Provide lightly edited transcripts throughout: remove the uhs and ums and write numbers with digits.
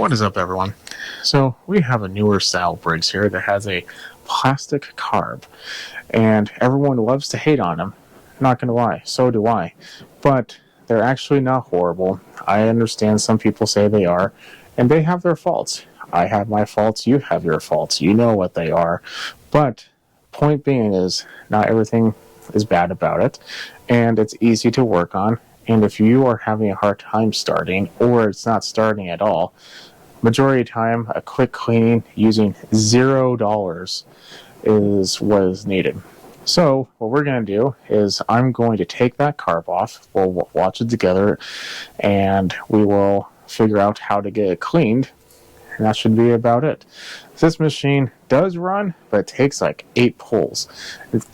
What is up, everyone? So we have a newer style Briggs here that has a plastic carb, and everyone loves to hate on them. Not gonna lie, so do I. But they're actually not horrible. I understand some people say they are, and they have their faults. I have my faults, you have your faults. You know what they are. But point being is, not everything is bad about it, and it's easy to work on. And if you are having a hard time starting, or it's not starting at all, majority of the time, a quick cleaning using $0 is what is needed. So what we're going to do is I'm going to take that carb off, we'll watch it together, and we will figure out how to get it cleaned, and that should be about it. This machine does run, but it takes like 8 pulls.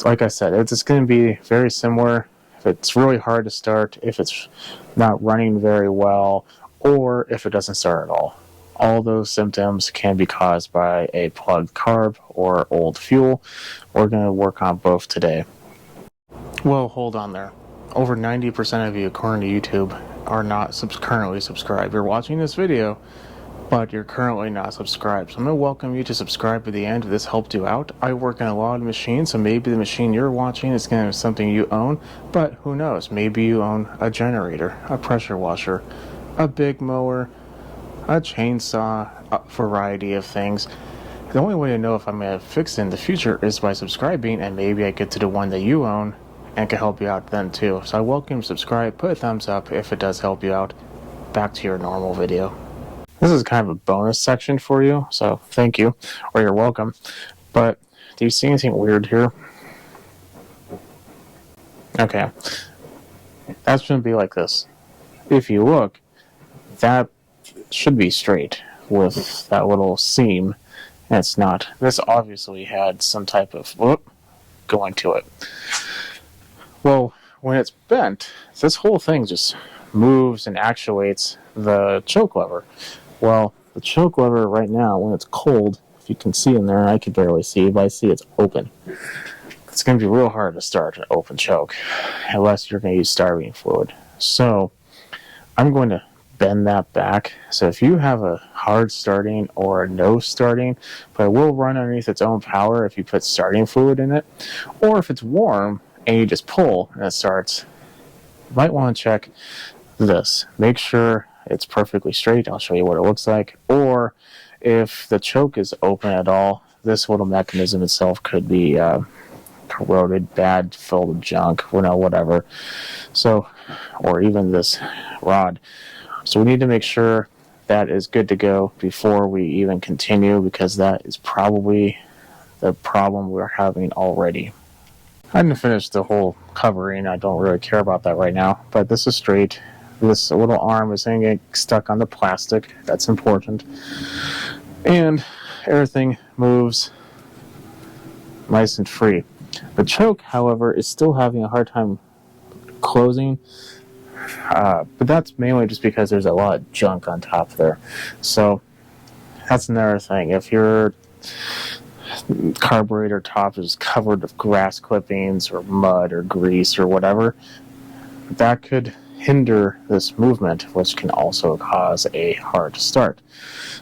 Like I said, it's going to be very similar. If it's really hard to start, if it's not running very well, or if it doesn't start at all. All those symptoms can be caused by a plugged carb or old fuel. We're going to work on both today. Well, hold on there. Over 90% of you, according to YouTube, are not currently subscribed. You're watching this video, but you're currently not subscribed. So I'm going to welcome you to subscribe at the end if this helped you out. I work on a lot of machines, so maybe the machine you're watching is going to be something you own, but who knows? Maybe you own a generator, a pressure washer, a big mower, a chainsaw, a variety of things. The only way to know if I'm going to fix it in the future is by subscribing, and maybe I get to the one that you own and can help you out then too. So I welcome you to subscribe, put a thumbs up if it does help you out. Back to your normal video. This is kind of a bonus section for you, so thank you, or you're welcome. But do you see anything weird here? Okay. That's going to be like this. If you look, that should be straight with that little seam, and it's not. This obviously had some type of going to it. Well, when it's bent, this whole thing just moves and actuates the choke lever. Well, the choke lever right now, when it's cold, if you can see in there, I can barely see, but I see it's open. It's going to be real hard to start an open choke, unless you're going to use styrene fluid. So, I'm going to bend that back. So if you have a hard starting or a no starting, but it will run underneath its own power if you put starting fluid in it, or if it's warm and you just pull and it starts, you might want to check this. Make sure it's perfectly straight. I'll show you what it looks like. Or if the choke is open at all, this little mechanism itself could be corroded, bad, filled with junk, whatever. So, or even this rod. So we need to make sure that is good to go before we even continue, because that is probably the problem we're having already. I didn't finish the whole covering. I don't really care about that right now, but this is straight. This little arm is going to get stuck on the plastic. That's important. And everything moves nice and free. The choke, however, is still having a hard time closing. But that's mainly just because there's a lot of junk on top there. So that's another thing. If your carburetor top is covered with grass clippings or mud or grease or whatever, that could hinder this movement, which can also cause a hard start.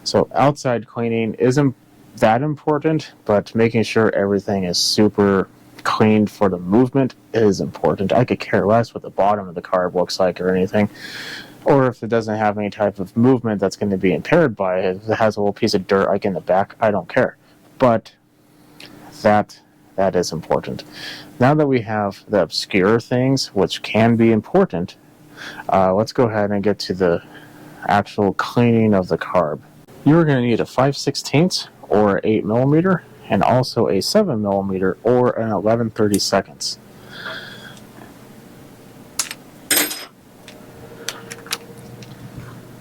So outside cleaning isn't that important, but making sure everything is super cleaned for the movement is important. I could care less what the bottom of the carb looks like or anything, or if it doesn't have any type of movement that's going to be impaired by it. If it has a little piece of dirt like in the back, I don't care. But that is important. Now that we have the obscure things, which can be important, let's go ahead and get to the actual cleaning of the carb. You're going to need a 5/16 or 8mm, and also a 7mm or an 11/32.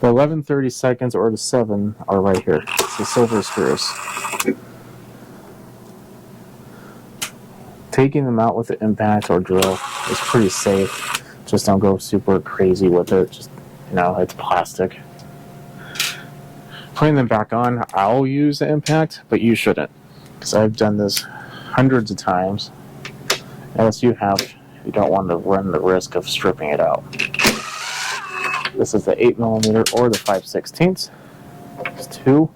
The 11/32 or the 7 are right here. It's the silver screws. Taking them out with the impact or drill is pretty safe. Just don't go super crazy with it. Just, it's plastic. Putting them back on, I'll use the impact, but you shouldn't, because I've done this hundreds of times. Unless you don't want to run the risk of stripping it out. This is the 8mm or the 5/16. It's 2.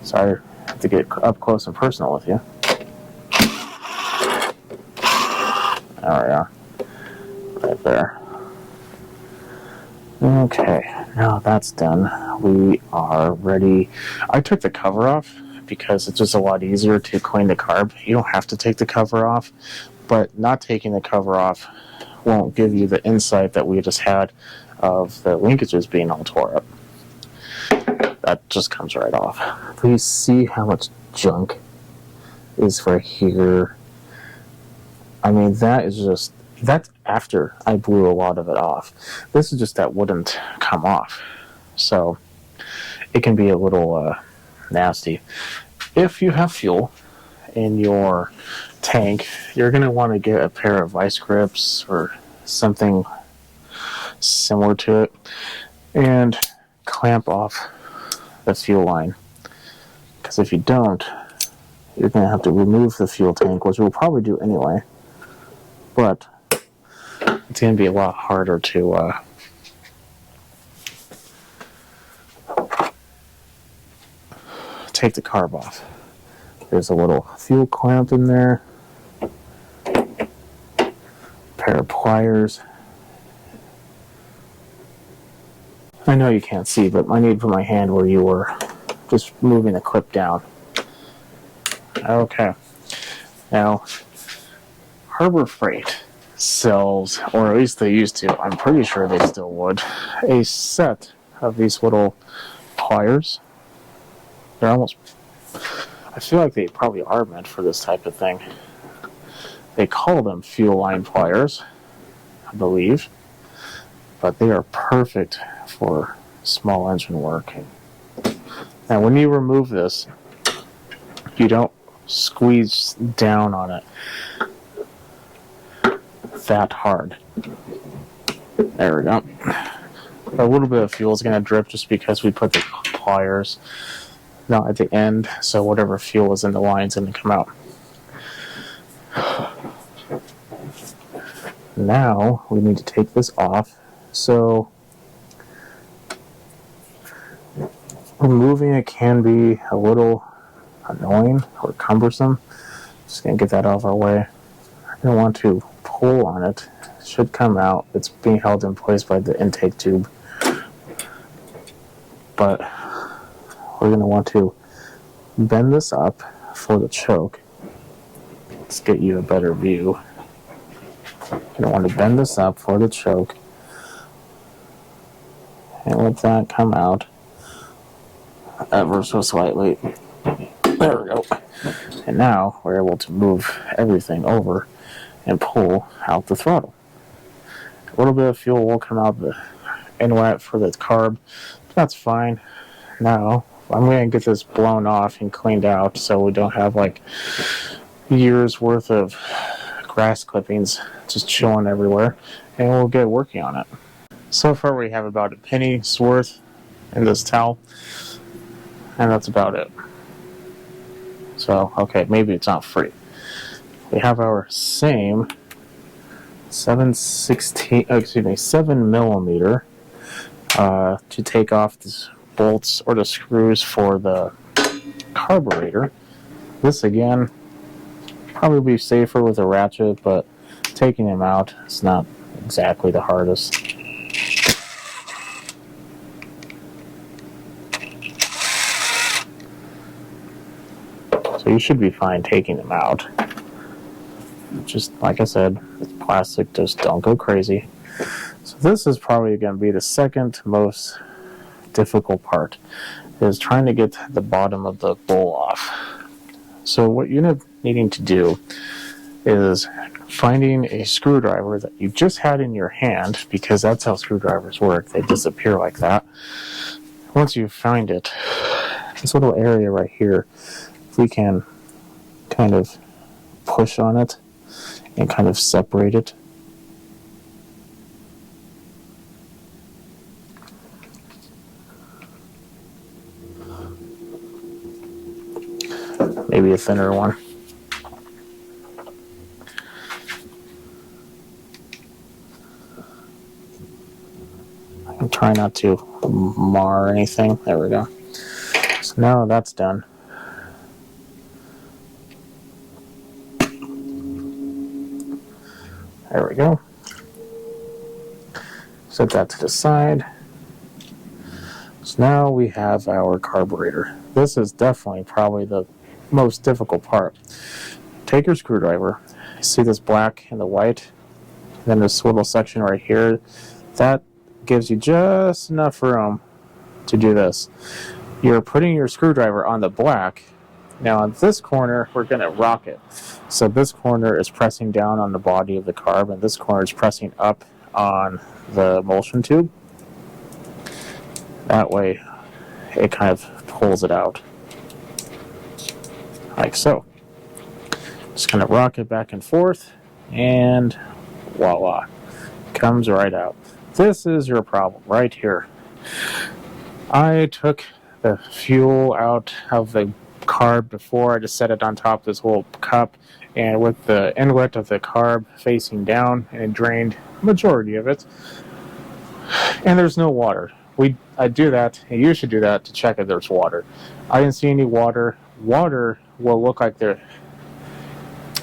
Sorry, I have to get up close and personal with you. There we are. Right there. Okay, now that's done. We are ready. I took the cover off because it's just a lot easier to clean the carb. You don't have to take the cover off, but not taking the cover off won't give you the insight that we just had of the linkages being all tore up. That just comes right off. Please see how much junk is right here. I mean, that's after I blew a lot of it off. This is just that wouldn't come off. So it can be a little nasty. If you have fuel in your tank, you're going to want to get a pair of vice grips or something similar to it and clamp off the fuel line. Because if you don't, you're going to have to remove the fuel tank, which we'll probably do anyway. But it's going to be a lot harder to take the carb off. There's a little fuel clamp in there, pair of pliers. I know you can't see, but I need to put my hand where you were, just moving the clip down. Okay. Now, Harbor Freight sells, or at least they used to, I'm pretty sure they still would, a set of these little pliers. They're almost, I feel like they probably are meant for this type of thing. They call them fuel line pliers, I believe, but they are perfect for small engine work. Now when you remove this, you don't squeeze down on it that hard. There we go. A little bit of fuel is going to drip just because we put the pliers not at the end, so whatever fuel is in the line is going to come out. Now we need to take this off. So removing it can be a little annoying or cumbersome. Just going to get that out of our way. I don't want to pull on it. It should come out. It's being held in place by the intake tube. But we're going to want to bend this up for the choke. Let's get you a better view. You're going to want to bend this up for the choke and let that come out ever so slightly. There we go. And now we're able to move everything over and pull out the throttle. A little bit of fuel will come out the inlet for the carb. That's fine. Now I'm going to get this blown off and cleaned out so we don't have like years worth of grass clippings just chilling everywhere, and we'll get working on it. So far we have about a penny's worth in this towel, and that's about it. So, okay, maybe it's not free. We have our same 7 millimeter to take off the bolts or the screws for the carburetor. This again, probably safer with a ratchet, but taking them out is not exactly the hardest. So you should be fine taking them out. Just like I said, it's plastic, just don't go crazy. So this is probably going to be the second most difficult part, is trying to get the bottom of the bowl off. So what you end up needing to do is finding a screwdriver that you just had in your hand, because that's how screwdrivers work. They disappear like that. Once you find it, this little area right here, we can kind of push on it and kind of separate it. Maybe a thinner one. I'm trying not to mar anything. There we go. So now that's done. There we go. Set that to the side. So now we have our carburetor. This is definitely probably the most difficult part. Take your screwdriver. See this black and the white? Then this little section right here. That gives you just enough room to do this. You're putting your screwdriver on the black. Now on this corner, we're going to rock it. So this corner is pressing down on the body of the carb, and this corner is pressing up on the emulsion tube. That way, it kind of pulls it out. Like so. Just kind of rock it back and forth, and voila. Comes right out. This is your problem right here. I took the fuel out of the carb before. I just set it on top of this little cup, and with the inlet of the carb facing down, and it drained the majority of it. And there's no water. I do that, and you should do that to check if there's water. I didn't see any water. Water will look like there's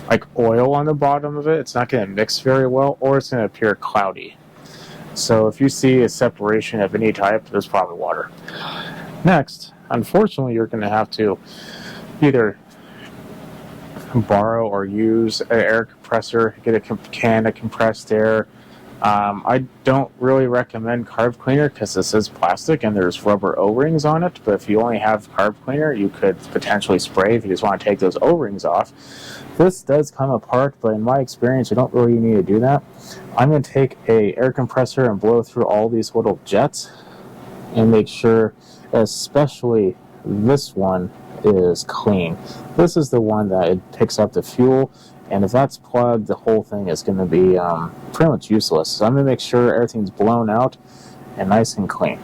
like oil on the bottom of it. It's not going to mix very well, or it's going to appear cloudy. So if you see a separation of any type, there's probably water. Next, unfortunately, you're going to have to either borrow or use an air compressor, get a can of compressed air. I don't really recommend carb cleaner because this is plastic and there's rubber O-rings on it, but if you only have carb cleaner, you could potentially spray if you just want to take those O-rings off. This does come apart, but in my experience, you don't really need to do that. I'm going to take a air compressor and blow through all these little jets and make sure, especially this one, is clean. This is the one that it picks up the fuel, and if that's plugged, the whole thing is going to be pretty much useless. So I'm going to make sure everything's blown out and nice and clean.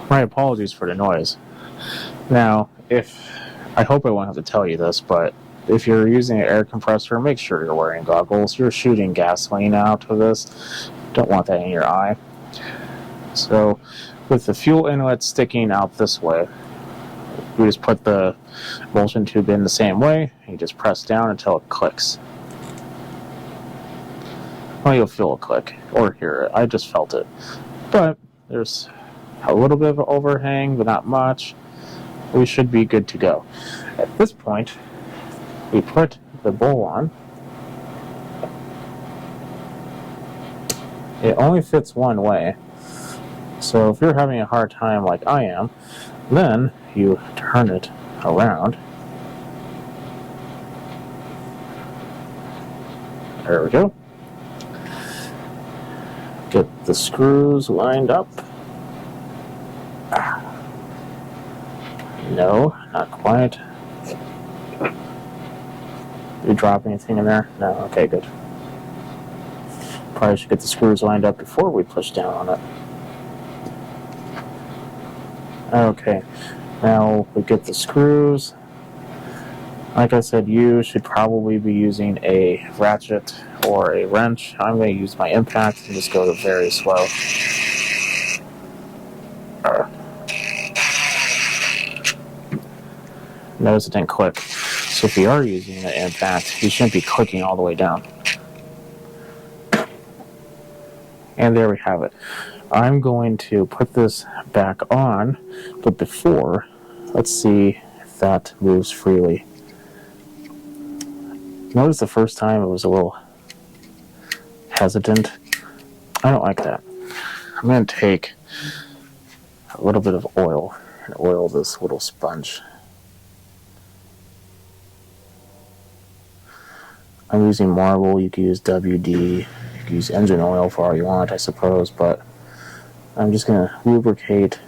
My apologies for the noise. Now, I hope I won't have to tell you this, but if you're using an air compressor, make sure you're wearing goggles. You're shooting gasoline out of this. Don't want that in your eye. So, with the fuel inlet sticking out this way, we just put the emulsion tube in the same way, and you just press down until it clicks. Well, you'll feel a click, or hear it. I just felt it. But there's a little bit of an overhang, but not much. We should be good to go. At this point, we put the bowl on. It only fits one way. So if you're having a hard time like I am, then you turn it around. There we go. Get the screws lined up. No, not quite. Did you drop anything in there? No? Okay, good. Probably should get the screws lined up before we push down on it. Okay, now we get the screws. Like I said, you should probably be using a ratchet or a wrench. I'm going to use my impact and just go to very slow. Notice it didn't click. So if you are using an impact, you shouldn't be clicking all the way down. And there we have it. I'm going to put this back on, but before, let's see if that moves freely. Notice the first time it was a little hesitant. I don't like that. I'm going to take a little bit of oil and oil this little sponge. I'm using marble. You can use WD. You can use engine oil for all you want, I suppose, but I'm just going to lubricate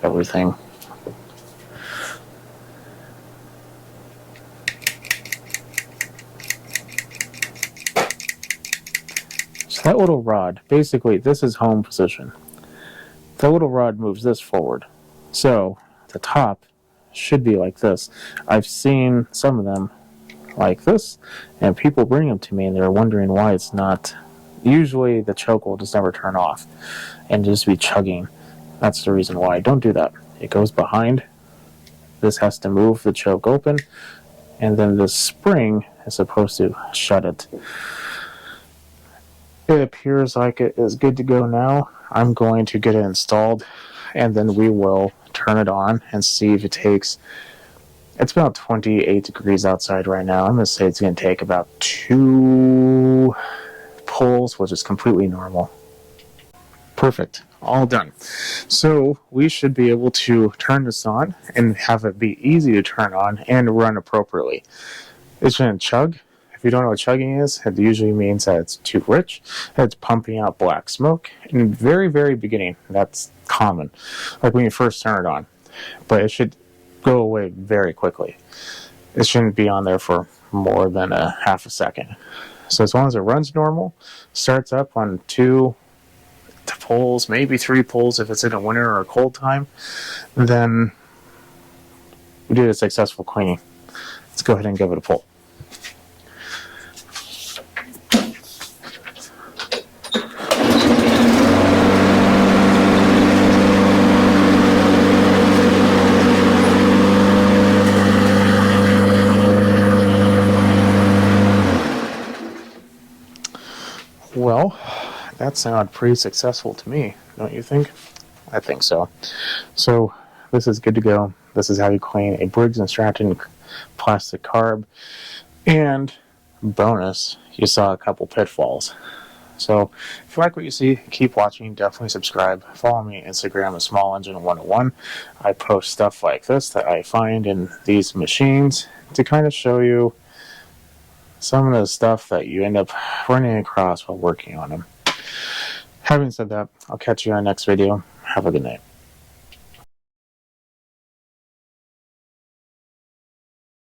everything. So that little rod, basically, this is home position. That little rod moves this forward. So the top should be like this. I've seen some of them like this, and people bring them to me and they're wondering why it's not. Usually the choke will just never turn off and just be chugging. That's the reason why. Don't do that. it goes behind. This has to move the choke open, and then the spring is supposed to shut it. It appears like it is good to go now. I'm going to get it installed, and then we will turn it on and see if it takes. It's about 28 degrees outside right now. I'm going to say it's going to take about 2 pulls, which is completely normal. Perfect. All done. So we should be able to turn this on and have it be easy to turn on and run appropriately. It's going to chug. If you don't know what chugging is, it usually means that it's too rich, that it's pumping out black smoke. In the very, very beginning, that's common, like when you first turn it on. But it should go away very quickly. It shouldn't be on there for more than a half a second. So as long as it runs normal, starts up on 2 pulls, maybe 3 pulls if it's in a winter or a cold time, then we did a successful cleaning. Let's go ahead and give it a pull. Well, that sounded pretty successful to me, don't you think? I think so. So this is good to go. This is how you clean a Briggs & Stratton plastic carb. And bonus, you saw a couple pitfalls. So if you like what you see, keep watching. Definitely subscribe. Follow me on Instagram at SmallEngine101. I post stuff like this that I find in these machines to kind of show you some of the stuff that you end up running across while working on them. Having said that, I'll catch you on the next video. Have a good night.